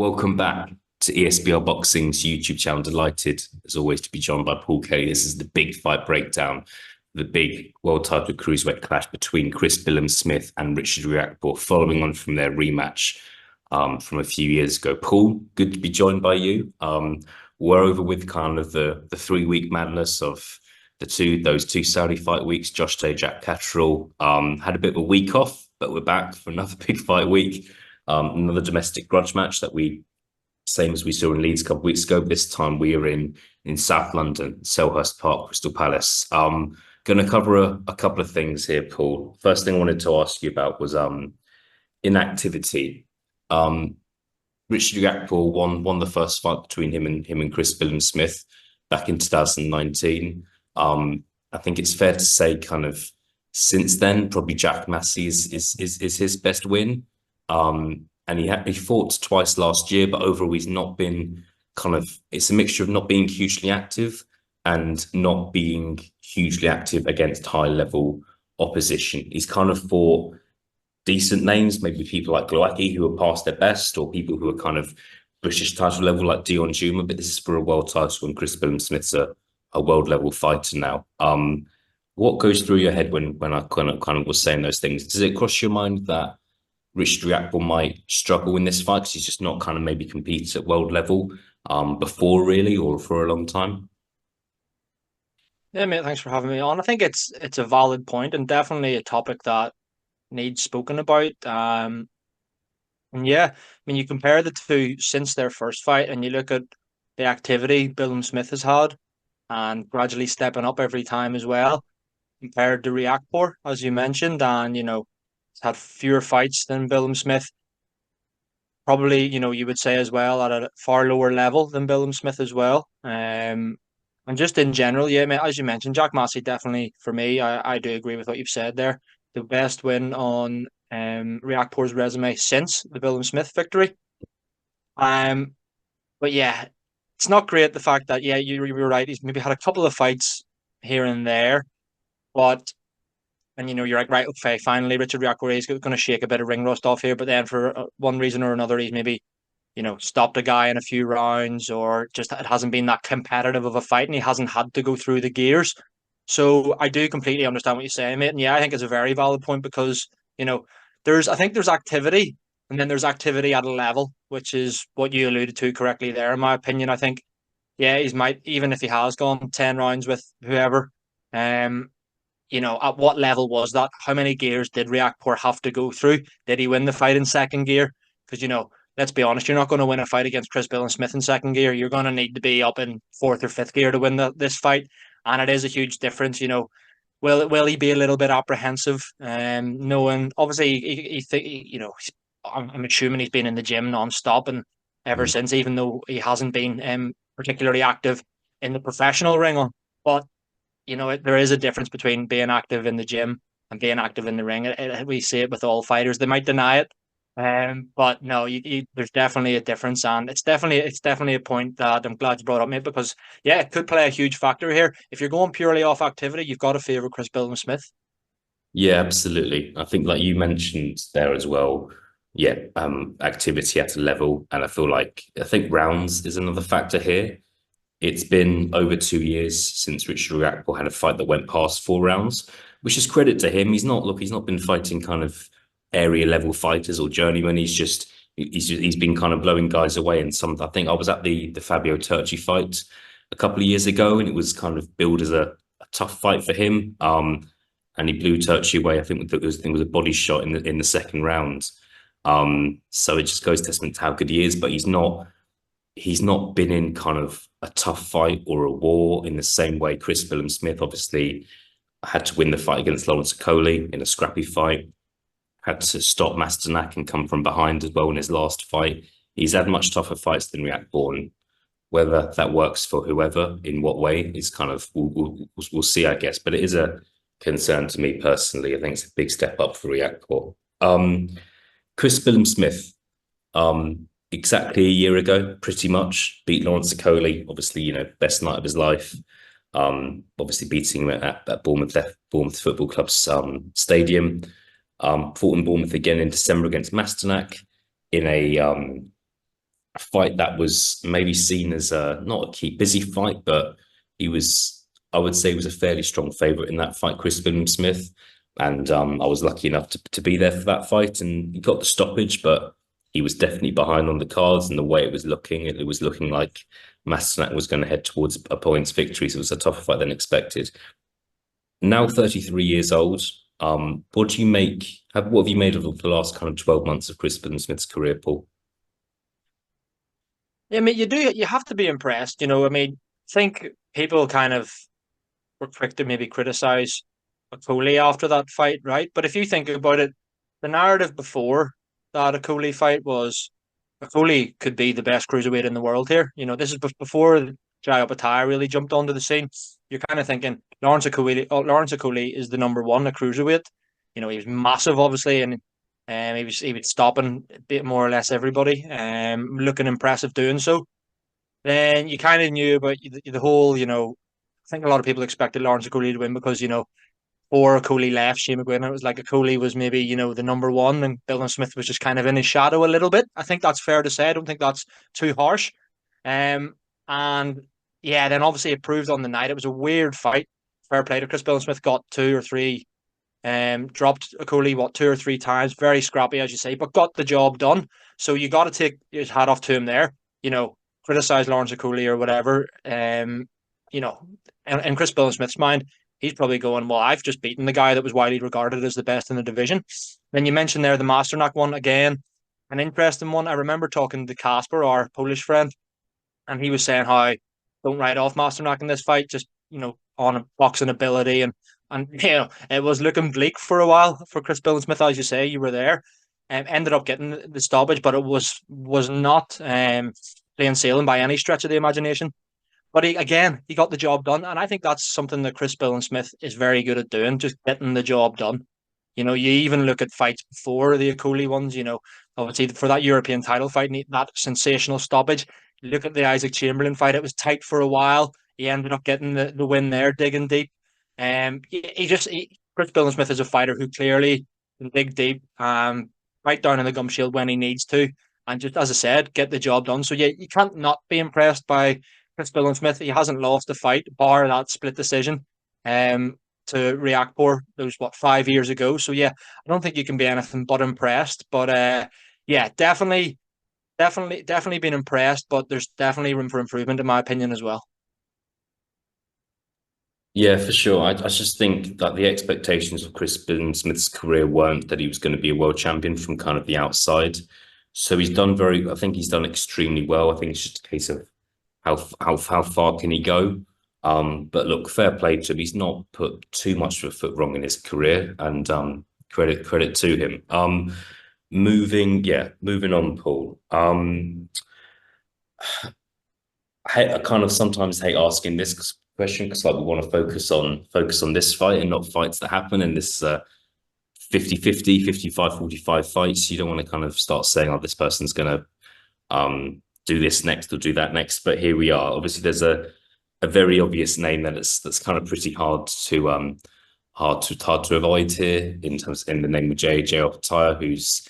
Welcome back to ESBL Boxing's YouTube channel. Delighted, as always, to be joined by Paul Kelly. This is the big fight breakdown, the big world title cruiserweight clash between Chris Billam-Smith and Richard RIAKPORHE, following on from their rematch from a few years ago. Paul, good to be joined by you. We're over with kind of the 3-week madness of those two Saudi fight weeks. Josh Day, Jack Catterall had a bit of a week off, but we're back for another big fight week. Another domestic grudge match that same as we saw in Leeds a couple of weeks ago. This time we are in South London, Selhurst Park, Crystal Palace. Going to cover a couple of things here, Paul. First thing I wanted to ask you about was inactivity. Richard RIAKPORHE won the first fight between him and Chris Billam-Smith back in 2019. I think it's fair to say, kind of since then, probably Jack Massey is his best win. And he fought twice last year, but overall he's not been it's a mixture of not being hugely active and not being hugely active against high level opposition. He's kind of fought decent names, maybe people like Glowacki who are past their best, or people who are kind of British title level like Dion Juma, but this is for a world title and Chris Billam-Smith's a world level fighter now. What goes through your head when I kind of was saying those things? Does it cross your mind that Richard RIAKPORHE might struggle in this fight because he's just not kind of maybe competed at world level before, really, or for a long time? Yeah, mate, thanks for having me on. I think it's a valid point and definitely a topic that needs spoken about. And yeah, I mean, you compare the two since their first fight, and you look at the activity Billam-Smith has had, and gradually stepping up every time as well, compared to RIAKPORHE, as you mentioned, and he's had fewer fights than Billam-Smith. Probably, you would say as well at a far lower level than Billam-Smith as well. And just in general, yeah, mate, as you mentioned, Jack Massey definitely for me, I do agree with what you've said there. The best win on RIAKPORH's resume since the Billam-Smith victory. Um, but yeah, it's not great the fact that you're right. He's maybe had a couple of fights here and there, but you're like, right, okay, finally Richard RIAKPORHE is going to shake a bit of ring rust off here, but then for one reason or another, he's maybe stopped a guy in a few rounds, or just it hasn't been that competitive of a fight, and he hasn't had to go through the gears. So I do completely understand what you're saying, mate. And yeah, I think it's a very valid point because, I think there's activity, and then there's activity at a level, which is what you alluded to correctly there, in my opinion. I think, yeah, even if he has gone 10 rounds with whoever, um, at what level was that? How many gears did RIAKPORHE have to go through? Did he win the fight in second gear? Because, let's be honest, you're not going to win a fight against Chris Billam-Smith in second gear. You're going to need to be up in fourth or fifth gear to win this fight. And it is a huge difference. Will he be a little bit apprehensive? Knowing, obviously, I'm assuming he's been in the gym non-stop and ever since, even though he hasn't been particularly active in the professional ring. But there is a difference between being active in the gym and being active in the ring. We see it with all fighters. They might deny it, but no, there's definitely a difference, and it's definitely a point that I'm glad you brought up, mate, because yeah, it could play a huge factor here. If you're going purely off activity, you've got to favour Chris Billam-Smith. Yeah, absolutely. I think, like you mentioned there as well, yeah, activity at a level, and I think rounds is another factor here. It's been over 2 years since Richard RIAKPORHE had a fight that went past 4 rounds, which is credit to him. He's not been fighting kind of area level fighters or journeymen. He's been kind of blowing guys away. And I think I was at the Fabio Turchi fight a couple of years ago, and it was kind of billed as a tough fight for him. And he blew Turchi away. I think it was a body shot in the second round. So it just goes testament to how good he is, but he's not been in kind of a tough fight or a war in the same way. Chris Billam-Smith obviously had to win the fight against Lawrence Okoli in a scrappy fight, had to stop Masternak and come from behind as well in his last fight. He's had much tougher fights than RIAKPORHE, and whether that works for whoever in what way is kind of we'll see, I guess. But it is a concern to me personally. I think it's a big step up for RIAKPORHE. Chris Billam-Smith, exactly a year ago, pretty much, beat Lawrence Okoli, obviously, best night of his life. Obviously beating him at Bournemouth Football Club's stadium. Fought in Bournemouth again in December against Masternak in a a fight that was maybe seen as not a key busy fight, but he was, I would say, was a fairly strong favourite in that fight, Chris Billam-Smith. And I was lucky enough to be there for that fight, and he got the stoppage, but he was definitely behind on the cards, and the way it was looking like Masternak was going to head towards a points victory. So it was a tougher fight than expected. Now 33 years old. What do you make? What have you made of the last kind of 12 months of Chris Billam-Smith's career, Paul? Yeah, I mean, you have to be impressed. I mean, I think people kind of were quick to maybe criticize Okoli after that fight, right? But if you think about it, the narrative before that Okoli fight was Okoli could be the best cruiserweight in the world here. This is before Jai Opetaia really jumped onto the scene. You're kind of thinking Lawrence Okoli is the number one at cruiserweight. He was massive, obviously, and he was stopping a bit more or less everybody, looking impressive doing so. Then you kind of knew about the whole, I think a lot of people expected Lawrence Okoli to win because, before Okoli left Shane McGuinn, it was like Okoli was maybe, the number one and Billam-Smith was just kind of in his shadow a little bit. I think that's fair to say. I don't think that's too harsh. And yeah, then obviously it proved on the night. It was a weird fight. Fair play to Chris Billam-Smith, got two or three, dropped Okoli, two or three times, very scrappy, as you say, but got the job done. So you got to take your hat off to him there. Criticize Lawrence Okoli or whatever. You know, in Chris Billam-Smith's mind, he's probably going, well, I've just beaten the guy that was widely regarded as the best in the division. Then you mentioned there the Masternak one again, an interesting one. I remember talking to Casper, our Polish friend, and he was saying how don't write off Masternak in this fight, just on a boxing ability and it was looking bleak for a while for Chris Billam-Smith, as you say, you were there. Ended up getting the stoppage, but it was not plain sailing by any stretch of the imagination. But he got the job done, and I think that's something that Chris Billam-Smith is very good at doing, just getting the job done. You even look at fights before the Okoli ones. Obviously for that European title fight, that sensational stoppage. You look at the Isaac Chamberlain fight; it was tight for a while. He ended up getting the win there, digging deep. Chris Billam-Smith is a fighter who clearly can dig deep, right down in the gum shield when he needs to, and just as I said, get the job done. So yeah, you can't not be impressed by Chris Billam-Smith. He hasn't lost a fight, bar that split decision. To RIAKPOR, that was 5 years ago. So yeah, I don't think you can be anything but impressed. But yeah, definitely been impressed. But there's definitely room for improvement, in my opinion, as well. Yeah, for sure. I just think that the expectations of Chris Billam-Smith's career weren't that he was going to be a world champion from kind of the outside. So I think he's done extremely well. I think it's just a case of how far can he go? But look, fair play to him. He's not put too much of a foot wrong in his career, and credit to him. Moving on, Paul. I kind of sometimes hate asking this question because like we want to focus on this fight and not fights that happen in this 50-50, 55-45 fights. You don't want to kind of start saying, oh, this person's gonna do this next or do that next. But here we are. Obviously, there's a very obvious name that's kind of pretty hard to avoid here in the name of Jai Opetaia, who's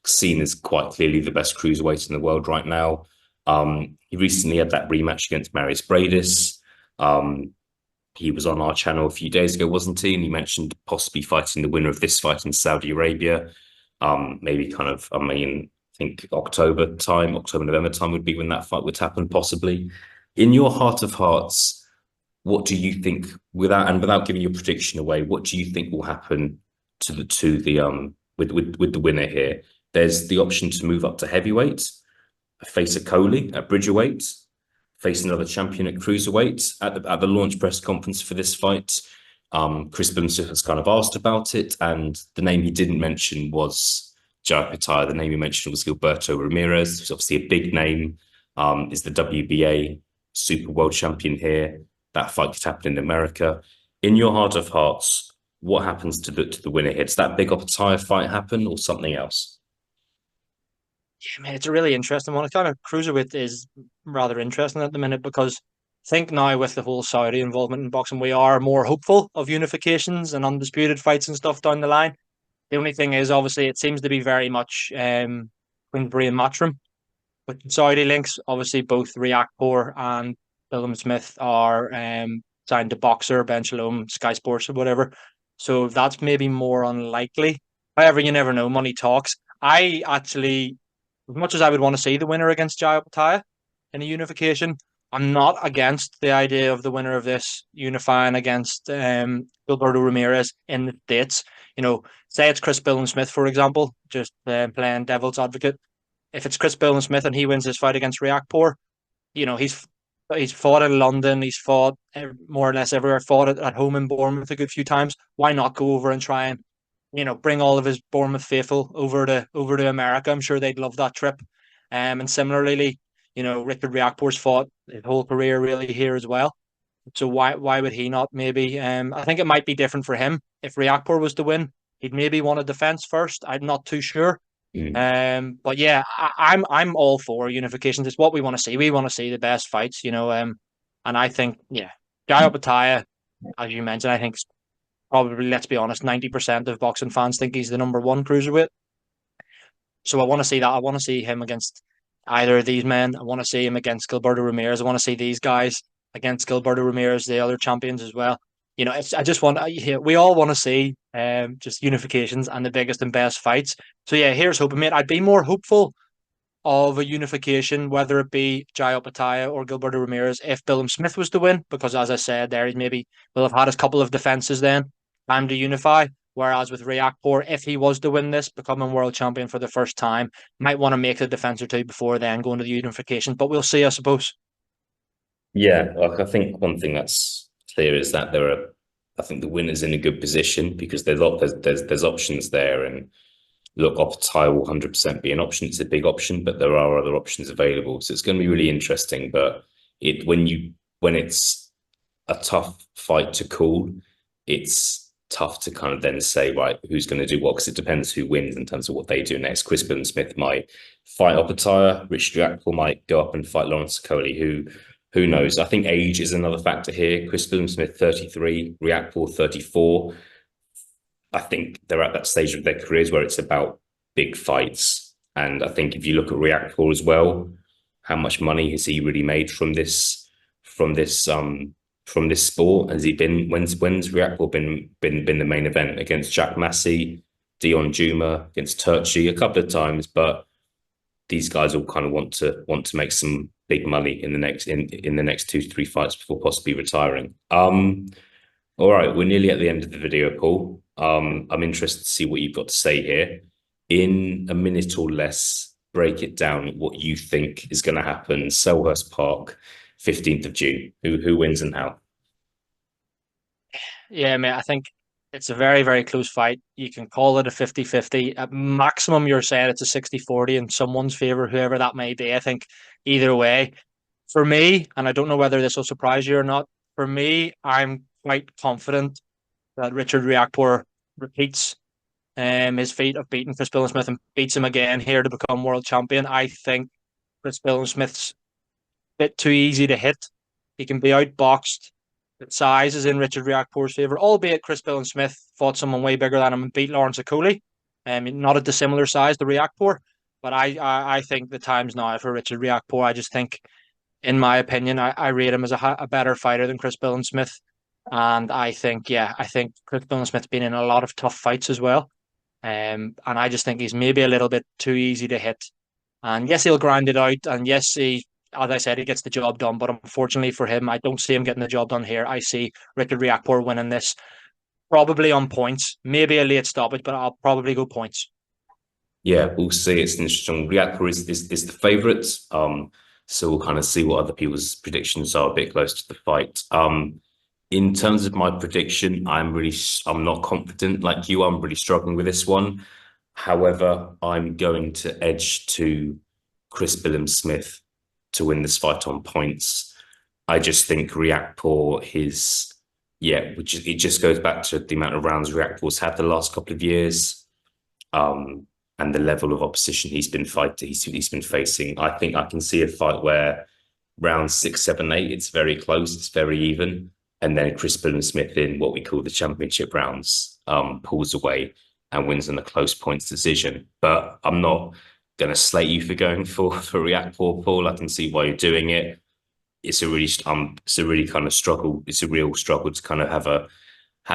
seen as quite clearly the best cruiserweight in the world right now. He recently had that rematch against Marius Bradis. He was on our channel a few days ago, wasn't he? And he mentioned possibly fighting the winner of this fight in Saudi Arabia. Maybe kind of, I think October, November time would be when that fight would happen, possibly. In your heart of hearts, what do you think, without giving your prediction away, what do you think will happen with the winner here? There's the option to move up to heavyweight, face Okoli at Bridgerweight, face another champion at cruiserweight. At the launch press conference for this fight, Chris Billam-Smith has kind of asked about it, and the name he didn't mention was Jai Opetaia. The name he mentioned was Gilberto Ramirez, who's obviously a big name, is the WBA Super World Champion here. That fight could happen in America. In your heart of hearts, what happens to the winner here? Does that big Opetaia fight happen or something else? Yeah, man, it's a really interesting one. It's kind of cruiserweight is rather interesting at the minute because I think now with the whole Saudi involvement in boxing, we are more hopeful of unifications and undisputed fights and stuff down the line. The only thing is, obviously, it seems to be very much Queensbury and Matchroom. But Saudi links, obviously, both Riakpor and Billam-Smith are signed to Boxer, Ben Shalom, Sky Sports, or whatever. So that's maybe more unlikely. However, you never know. Money talks. I actually, as much as I would want to see the winner against Jai Optaia in a unification, I'm not against the idea of the winner of this unifying against Gilberto Ramirez in the States. You know, say it's Chris Billam-Smith, for example, just playing devil's advocate. If it's Chris Billam-Smith and he wins his fight against Riakpor, you know, he's fought in London, he's fought more or less everywhere, fought at home in Bournemouth a good few times. Why not go over and try and, you know, bring all of his Bournemouth faithful over to America? I'm sure they'd love that trip. And similarly, you know, Richard Riakpor's fought his whole career really here as well. So why would he not maybe? I think it might be different for him. If Riakpor was to win, he'd maybe want a defense first. I'm not too sure. Mm. But yeah, I'm all for unifications. It's what we want to see. We want to see the best fights, you know. And I think yeah, Jai Optaia, as you mentioned, I think probably, let's be honest, 90% of boxing fans think he's the number one cruiserweight. So I want to see that. I want to see him against either of these men. I want to see him against Gilberto Ramirez. I want to see these guys against Gilberto Ramirez, the other champions as well. You know, I just want. We all want to see just unifications and the biggest and best fights. So yeah, here's hoping, mate. I'd be more hopeful of a unification, whether it be Jai Optaia or Gilberto Ramirez, if Billam-Smith was to win, because as I said, there he maybe will have had his couple of defenses then, time to unify. Whereas with Riakporhe, if he was to win this, becoming world champion for the first time, might want to make a defense or two before then going to the unification. But we'll see, I suppose. Yeah, like I think one thing that's clear is that I think the winner's in a good position because there's options there, and look, Optaia will 100% be an option. It's a big option, but there are other options available, so it's going to be really interesting. But when it's a tough fight to call, it's tough to kind of then say, right, who's going to do what, because it depends who wins in terms of what they do next. Chris Billam-Smith might fight Optaia, Richard Riakporhe might go up and fight Lawrence Okoli, who knows? I think age is another factor here. Chris Billam-Smith 33, Riakporhe 34. I think they're at that stage of their careers where it's about big fights. And I think if you look at Riakporhe as well, how much money has he really made from this sport? Has he been when's Riakporhe been the main event against Jack Massey, Dion Juma, against Turchi a couple of times, but these guys all kind of want to make some big money in the next 2 to 3 fights before possibly retiring. All right, we're nearly at the end of the video, Paul. I'm interested to see what you've got to say here. In a minute or less, break it down what you think is going to happen. Selhurst Park, 15th of June. Who wins and how? Yeah, mate, I think it's a very, very close fight. You can call it a 50-50. At maximum, you're saying it's a 60-40 in someone's favour, whoever that may be. I think either way, for me, and I don't know whether this will surprise you or not, for me, I'm quite confident that Richard Riakporhe repeats his feat of beating Chris Billam-Smith and beats him again here to become world champion. I think Chris Billam-Smith's a bit too easy to hit. He can be outboxed. The size is in Richard Riakporhe's favour, albeit Chris Billam-Smith fought someone way bigger than him and beat Lawrence Okoli. Not a dissimilar size to Riakporhe, but I think the time's now for Richard Riakporhe. I just think, in my opinion, I rate him as a better fighter than Chris Billam-Smith. And I think Chris Billam-Smith's been in a lot of tough fights as well. And I just think he's maybe a little bit too easy to hit. And yes, he'll grind it out. And yes, as I said, he gets the job done. But unfortunately for him, I don't see him getting the job done here. I see Richard Riakporhe winning this, probably on points. Maybe a late stoppage, but I'll probably go points. Yeah, we'll see. It's interesting. Riakporhe is the favourite. So we'll kind of see what other people's predictions are a bit close to the fight. In terms of my prediction, I'm not confident like you. I'm really struggling with this one. However, I'm going to edge to Chris Billam-Smith to win this fight on points. I just think Riakporhe it just goes back to the amount of rounds Riakporhe's had the last couple of years, and the level of opposition he's been facing. I think I can see a fight where rounds 6, 7, 8, it's very close, it's very even. And then Chris Billam-Smith in what we call the championship rounds, pulls away and wins in a close points decision. But I'm not going to slate you for going for React-Poor, Paul. I can see why you're doing it. It's a really kind of struggle. It's a real struggle to kind of have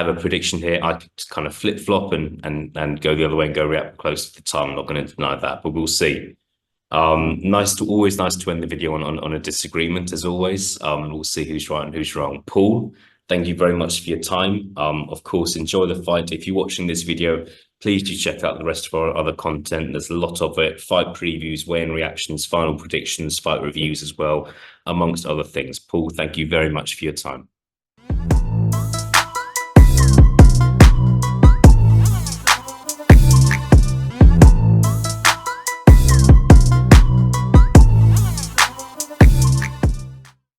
a prediction here. I could kind of flip flop and go the other way and go React close to the time. I'm not going to deny that, but we'll see. Always nice to end the video on a disagreement as always. We'll see who's right and who's wrong. Paul, thank you very much for your time. Of course, enjoy the fight. If you're watching this video, please do check out the rest of our other content. There's a lot of it: fight previews, weigh-in reactions, final predictions, fight reviews as well, amongst other things. Paul, thank you very much for your time.